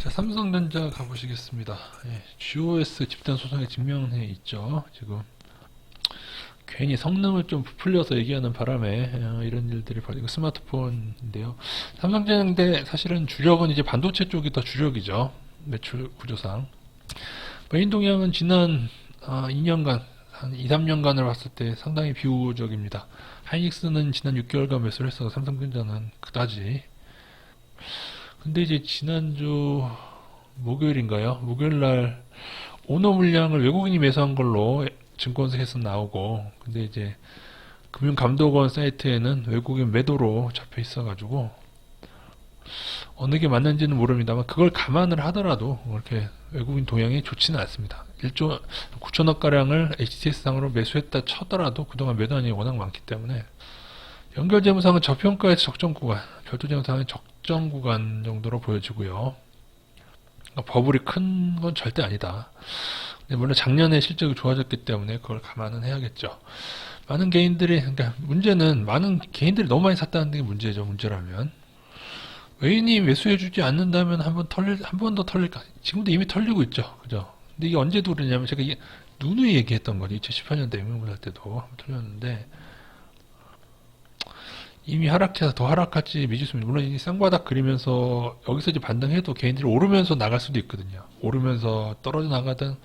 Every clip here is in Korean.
자, 삼성전자 가보시겠습니다. 예, GOS 집단 소송에 증명해 있죠. 지금 괜히 성능을 좀 부풀려서 얘기하는 바람에 이런 일들이 벌어지고 스마트폰인데요. 삼성전자인데 사실은 주력은 이제 반도체 쪽이 더 주력이죠. 매출 구조상. 메인동향은 지난 2년간 한 2, 3년간을 봤을 때 상당히 비우적입니다. 하이닉스는 지난 6개월간 매수를 했어. 삼성전자는 그다지. 근데 이제 지난주 목요일인가요? 목요일날 오너 물량을 외국인이 매수한 걸로 증권사에서 나오고, 근데 이제 금융감독원 사이트에는 외국인 매도로 잡혀 있어가지고 어느 게 맞는지는 모릅니다만 그걸 감안을 하더라도 그렇게 외국인 동향이 좋지는 않습니다. 1조 9천억 가량을 HTS상으로 매수했다 쳐더라도 그동안 매도한이 워낙 많기 때문에 연결재무상은 저평가에서 적정 구간, 별도재무상은 적정 구간 정도로 보여지고요. 그러니까 버블이 큰 건 절대 아니다. 근데 물론 작년에 실적이 좋아졌기 때문에 그걸 감안은 해야겠죠. 많은 개인들이, 그러니까 문제는 많은 개인들이 너무 많이 샀다는 게 문제죠. 문제라면 외인이 매수해주지 않는다면 한 번 더 털릴까? 지금도 이미 털리고 있죠. 그죠? 근데 이게 언제 그러냐면 제가 누누이 얘기했던 거죠. 2018년도 액면물 할 때도 한번 털렸는데 이미 하락해서 더 하락할지 미지수입니다. 물론 이 쌍바닥 그리면서 여기서 이제 반등해도 개인들이 오르면서 나갈 수도 있거든요. 오르면서 떨어져 나가든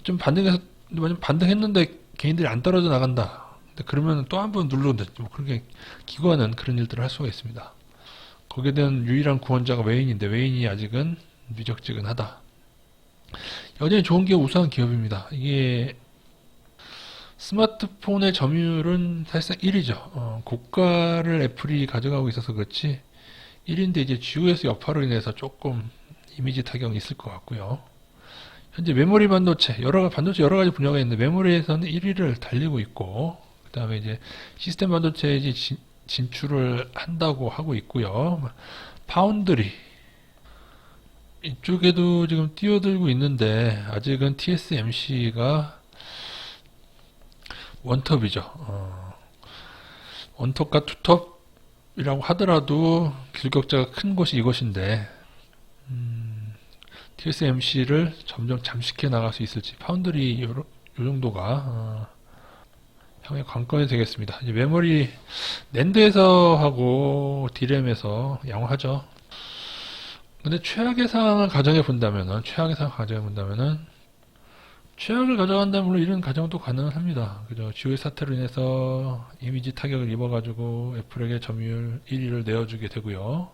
좀 반등해서 만약 반등했는데 개인들이 안 떨어져 나간다. 근데 그러면 또 한 번 누르는데 뭐 그렇게 기관은 그런 일들을 할 수가 있습니다. 거기에 대한 유일한 구원자가 외인인데 외인이 아직은 미적지근하다. 여전히 좋은 기업, 우수한 기업입니다. 이게 스마트폰의 점유율은 사실상 1위죠. 고가를 애플이 가져가고 있어서 그렇지 1위인데 이제 GOS 여파로 인해서 조금 이미지 타격이 있을 것 같고요. 현재 메모리 반도체, 반도체 여러 가지 분야가 있는데 메모리에서는 1위를 달리고 있고 그 다음에 이제 시스템 반도체에 이제 진출을 한다고 하고 있고요. 파운드리 이쪽에도 지금 뛰어들고 있는데 아직은 TSMC가 원톱이죠. 원톱과 투톱이라고 하더라도 균격차가 큰 곳이 이곳인데 TSMC를 점점 잠식해 나갈 수 있을지 파운드리 요 정도가 향후의 관건이 되겠습니다. 이제 메모리 낸드에서 하고 디램에서 양호하죠. 근데 최악의 상황을 가정해 본다면은 최악을 가져간다면 물론 이런 가정도 가능합니다. 그죠? 지오의 사태로 인해서 이미지 타격을 입어가지고 애플에게 점유율 1위를 내어주게 되고요.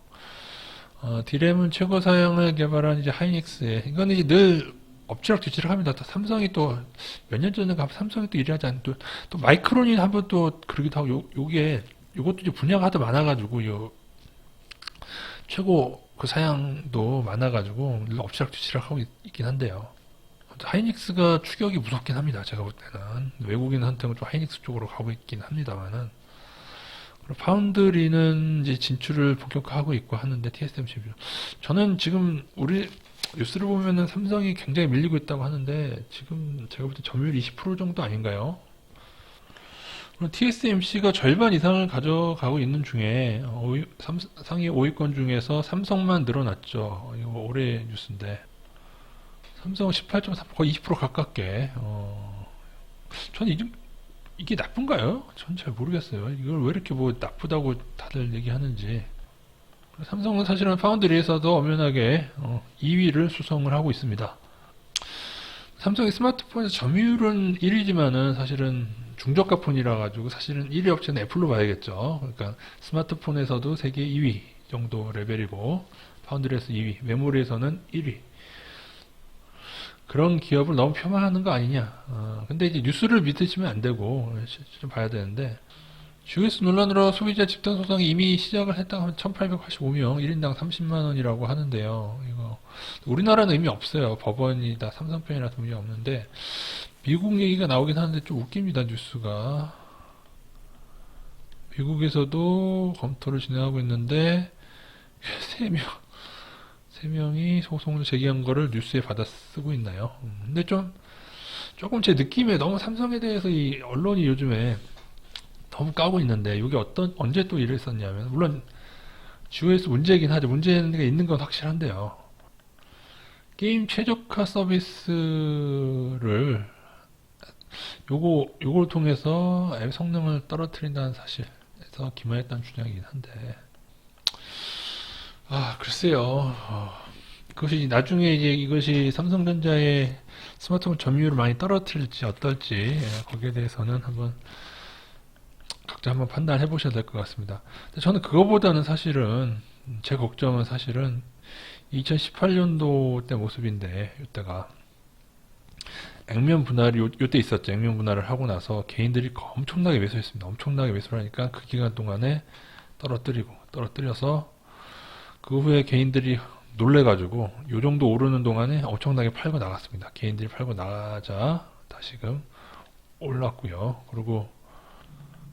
디램은 최고 사양을 개발한 이제 하이닉스에 이건 이제 늘 엎치락뒤치락 합니다. 또 삼성이 또 몇 년 전에 가면 삼성이 또 1위 하지 않는 또 마이크론이 한번 또 그러기도 하고 요것도 이제 분야가 하도 많아가지고 최고 그 사양도 많아가지고 늘 엎치락뒤치락 하고 있긴 한데요. 하이닉스가 추격이 무섭긴 합니다. 제가 볼 때는 외국인한테는 좀 하이닉스 쪽으로 가고 있긴 합니다만은 파운드리는 이제 진출을 본격화하고 있고 하는데 TSMC 저는 지금 우리 뉴스를 보면은 삼성이 굉장히 밀리고 있다고 하는데 지금 제가 볼 때 점유율 20% 정도 아닌가요? TSMC가 절반 이상을 가져가고 있는 중에 상위 5위권 중에서 삼성만 늘어났죠. 이거 올해 뉴스인데 삼성은 18.3% 거의 20% 가깝게 저는 이게 나쁜가요? 전 잘 모르겠어요. 이걸 왜 이렇게 뭐 나쁘다고 다들 얘기하는지. 삼성은 사실은 파운드리에서도 엄연하게 2위를 수성을 하고 있습니다. 삼성의 스마트폰에서 점유율은 1위지만은 사실은 중저가 폰이라 가지고 사실은 1위 업체는 애플로 봐야겠죠. 그러니까 스마트폰에서도 세계 2위 정도 레벨이고 파운드리에서 2위, 메모리에서는 1위. 그런 기업을 너무 폄하하는 거 아니냐. 근데 이제 뉴스를 믿으시면 안 되고 좀 봐야 되는데 GOS 논란으로 소비자 집단 소송이 이미 시작을 했다고 하면 1885명 1인당 30만 원이라고 하는데요. 이거 우리나라는 의미 없어요. 법원이다 삼성편이라서 의미 없는데 미국 얘기가 나오긴 하는데 좀 웃깁니다. 뉴스가 미국에서도 검토를 진행하고 있는데 3명이 소송을 제기한 거를 뉴스에 받아 쓰고 있나요? 근데 조금 제 느낌에 너무 삼성에 대해서 이 언론이 요즘에 너무 까고 있는데 이게 언제 또 이랬었냐면 물론 GOS 문제이긴 하죠. 문제가 있는 건 확실한데요. 게임 최적화 서비스를 요걸 통해서 앱 성능을 떨어뜨린다는 사실에서 기만했다는 주장이긴 한데, 글쎄요. 그것이 나중에 이제 이것이 삼성전자의 스마트폰 점유율을 많이 떨어뜨릴지 어떨지, 거기에 대해서는 각자 한번 판단해 보셔야 될 것 같습니다. 근데 저는 그거보다는 사실은 제 걱정은 사실은 2018년도 때 모습인데, 이때가 액면 분할이 요때 있었죠. 액면 분할을 하고 나서 개인들이 엄청나게 매수했습니다. 엄청나게 매수를 하니까 그 기간 동안에 떨어뜨려서 그 후에 개인들이 놀래가지고 요 정도 오르는 동안에 엄청나게 팔고 나갔습니다. 개인들이 팔고 나가자 다시금 올랐고요. 그리고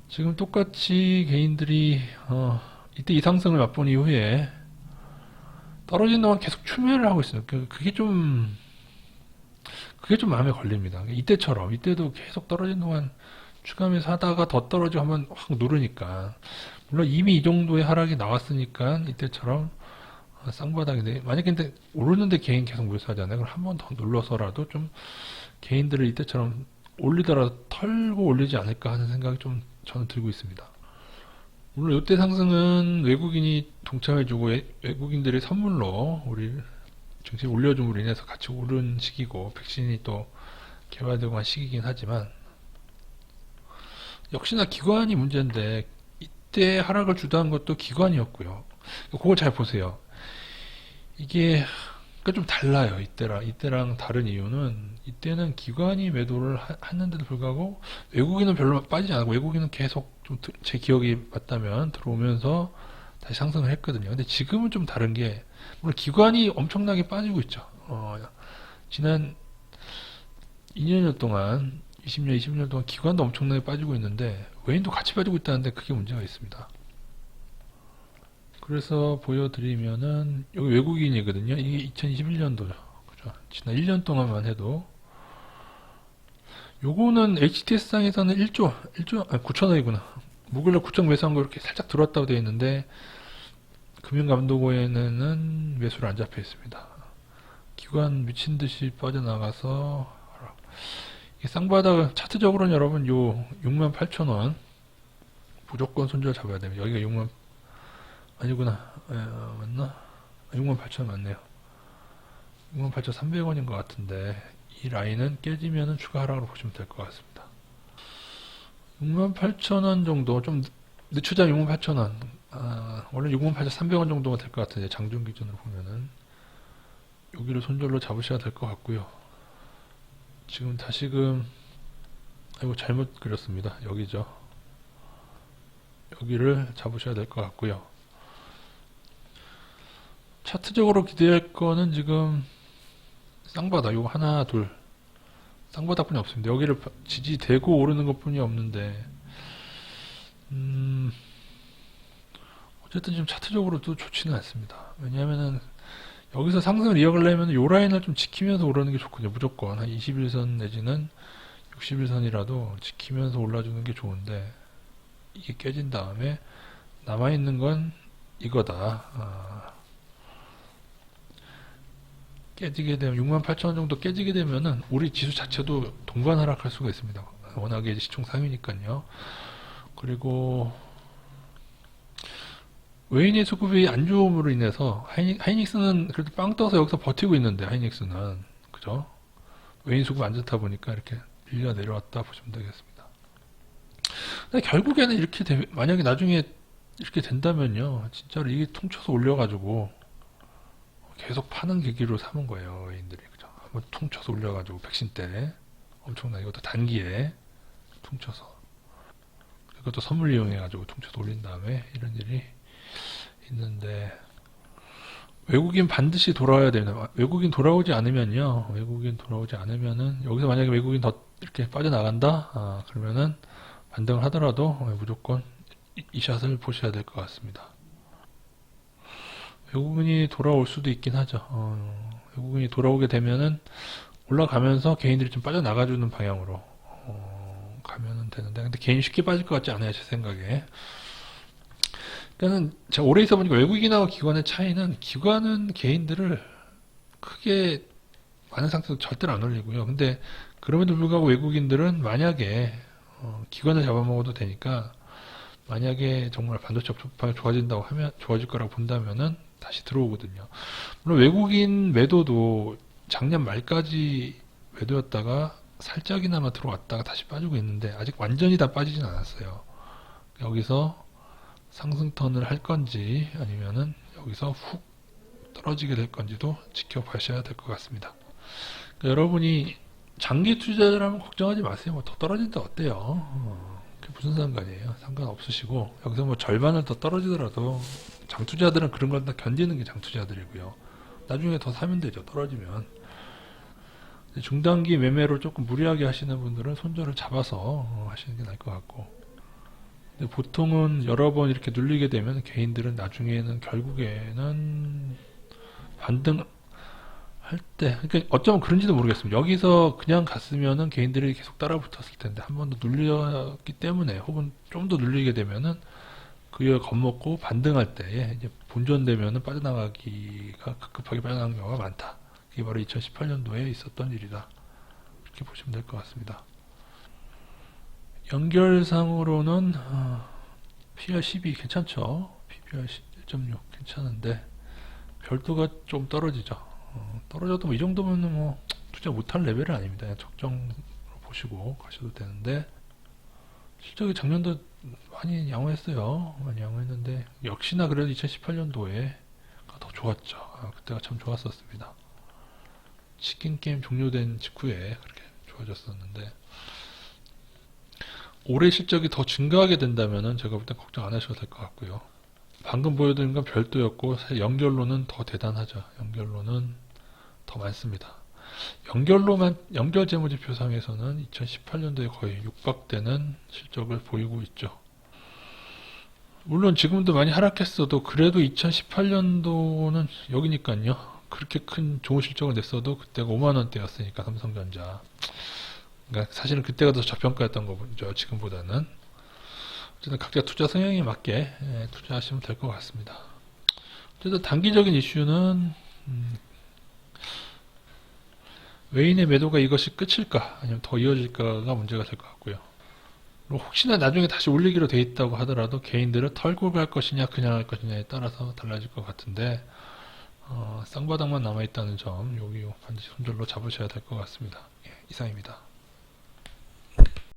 지금 똑같이 개인들이 이때 이 상승을 맛본 이후에 떨어진 동안 계속 추매를 하고 있어요. 그게 좀 마음에 걸립니다. 이때도 계속 떨어진 동안 추가하면서 하다가 더 떨어지고 한번 확 누르니까, 물론 이미 이 정도의 하락이 나왔으니까 이때처럼 쌍바닥인데, 만약에 근데 오르는데 개인 계속 물사잖아요. 그럼 한 번 더 눌러서라도 좀 개인들을 이때처럼 올리더라도 털고 올리지 않을까 하는 생각이 좀 저는 들고 있습니다. 물론 이때 상승은 외국인이 동참해주고 외국인들이 선물로 우리 증시 올려줌으로 인해서 같이 오른 시기고, 백신이 또 개발되고 한 시기긴 하지만, 역시나 기관이 문제인데 이때 하락을 주도한 것도 기관이었고요. 그걸 잘 보세요. 이게 그러니까 좀 달라요. 이때랑 다른 이유는, 이때는 기관이 매도를 했는데도 불구하고 외국인은 별로 빠지지 않고, 외국인은 계속 좀 제 기억이 맞다면 들어오면서 다시 상승을 했거든요. 근데 지금은 좀 다른 게, 물론 기관이 엄청나게 빠지고 있죠. 지난 2년 동안, 20년, 20년 동안 기관도 엄청나게 빠지고 있는데 외인도 같이 빠지고 있다는데, 그게 문제가 있습니다. 그래서 보여드리면은 여기 외국인이거든요. 이게 2021년도죠. 그죠? 지난 1년 동안만 해도 요거는 HTS상에서는 9천원이구나. 무글러 9천 매수한 거 이렇게 살짝 들어왔다고 되어 있는데, 금융감독원에는 매수를 안 잡혀 있습니다. 기관 미친 듯이 빠져나가서, 이게 쌍바닥 차트적으로는 여러분 요 68,000원 무조건 손절 잡아야 됩니다. 여기가 6만, 아니구나. 맞나? 68,000원 맞네요. 68,300원인 것 같은데, 이 라인은 깨지면은 추가 하락으로 보시면 될 것 같습니다. 68,000원 정도, 좀 늦추자면 68,000원. 원래 68,300원 정도가 될 것 같은데, 장중 기준으로 보면은 여기를 손절로 잡으셔야 될 것 같고요. 지금 다시금, 아이고 잘못 그렸습니다. 여기죠. 여기를 잡으셔야 될 것 같고요. 차트적으로 기대할 거는 지금 쌍바닥, 요거 하나 둘 쌍바닥뿐이 없습니다. 여기를 지지되고 오르는 것뿐이 없는데, 어쨌든 지금 차트적으로도 좋지는 않습니다. 왜냐하면은 여기서 상승을 이어가려면 요 라인을 좀 지키면서 오르는 게 좋거든요. 무조건 한 21선 내지는 61선이라도 지키면서 올라주는 게 좋은데, 이게 깨진 다음에 남아있는 건 이거다. 깨지게 되면 68,000원 정도 깨지게 되면은 우리 지수 자체도 동반 하락할 수가 있습니다. 워낙에 시총 상위니까요. 그리고 외인의 수급이 안 좋음으로 인해서 하이닉스는 그래도 빵 떠서 여기서 버티고 있는데, 하이닉스는 그죠? 외인 수급 안 좋다 보니까 이렇게 밀려 내려왔다 보시면 되겠습니다. 근데 결국에는 만약에 나중에 이렇게 된다면요, 진짜로 이게 퉁쳐서 올려가지고 계속 파는 계기로 삼은 거예요, 외인들이. 그죠? 한번 퉁쳐서 올려가지고 백신 때 엄청나게, 이것도 단기에 퉁쳐서, 이것도 선물 이용해가지고 퉁쳐서 올린 다음에 이런 일이 있는데, 외국인 반드시 돌아와야 됩니다. 외국인 돌아오지 않으면요, 여기서 만약에 외국인 더 이렇게 빠져나간다, 그러면은 반등을 하더라도 무조건 이 샷을 보셔야 될 것 같습니다. 외국인이 돌아올 수도 있긴 하죠. 외국인이 돌아오게 되면은 올라가면서 개인들이 좀 빠져나가주는 방향으로 가면은 되는데, 근데 개인 쉽게 빠질 것 같지 않아요, 제 생각에. 그러니까는 제가 오래 있어 보니까 외국인하고 기관의 차이는, 기관은 개인들을 크게 많은 상태도 절대로 안 올리고요. 근데 그럼에도 불구하고 외국인들은 만약에 기관을 잡아먹어도 되니까 만약에 정말 반도체 업종이 좋아진다고 하면 좋아질 거라고 본다면은 다시 들어오거든요. 물론 외국인 매도도 작년 말까지 매도였다가 살짝이나마 들어왔다가 다시 빠지고 있는데 아직 완전히 다 빠지진 않았어요. 여기서 상승턴을 할 건지 아니면은 여기서 훅 떨어지게 될 건지도 지켜보셔야 될 것 같습니다. 그러니까 여러분이 장기 투자자라면 걱정하지 마세요. 뭐 더 떨어진다 어때요? 그게 무슨 상관이에요? 상관없으시고 여기서 뭐 절반을 더 떨어지더라도 장투자들은 그런 걸 다 견디는 게 장투자들이고요. 나중에 더 사면 되죠. 떨어지면. 중단기 매매로 조금 무리하게 하시는 분들은 손절을 잡아서 하시는 게 나을 것 같고, 근데 보통은 여러 번 이렇게 눌리게 되면 개인들은 나중에는 결국에는 반등할 때, 그러니까 어쩌면 그런지도 모르겠습니다. 여기서 그냥 갔으면은 개인들이 계속 따라 붙었을 텐데 한 번 더 눌렸기 때문에, 혹은 좀 더 눌리게 되면은 그에 겁먹고 반등할 때에 이제 본전되면은 빠져나가기가 급하게 빠져나가는 경우가 많다. 이게 바로 2018년도에 있었던 일이다. 이렇게 보시면 될 것 같습니다. 연결상으로는 PR12 괜찮죠? PBR 1.6 괜찮은데 별도가 좀 떨어지죠. 떨어져도 뭐 이 정도면 뭐 투자 못할 레벨은 아닙니다. 그냥 적정으로 보시고 가셔도 되는데, 실적이 작년도 많이 양호했어요. 많이 양호했는데 역시나 그래도 2018년도에 더 좋았죠. 그때가 참 좋았었습니다. 치킨 게임 종료된 직후에 그렇게 좋아졌었는데, 올해 실적이 더 증가하게 된다면은 제가 볼 땐 걱정 안 하셔도 될 것 같고요. 방금 보여드린 건 별도였고 사실 연결로는 더 대단하죠. 연결로는 더 많습니다. 연결 재무지표상에서는 2018년도에 거의 육박되는 실적을 보이고 있죠. 물론 지금도 많이 하락했어도 그래도 2018년도는 여기니까요. 그렇게 큰 좋은 실적을 냈어도 그때가 5만 원대였으니까 삼성전자. 그러니까 사실은 그때가 더 저평가였던 거죠. 지금보다는. 어쨌든 각자 투자 성향에 맞게 투자하시면 될 것 같습니다. 어쨌든 단기적인 이슈는 외인의 매도가 이것이 끝일까 아니면 더 이어질까가 문제가 될 것 같고요. 그리고 혹시나 나중에 다시 올리기로 돼 있다고 하더라도 개인들은 털고 갈 것이냐 그냥 할 것이냐에 따라서 달라질 것 같은데, 쌍바닥만 남아있다는 점 여기 반드시 손절로 잡으셔야 될 것 같습니다. 예, 이상입니다.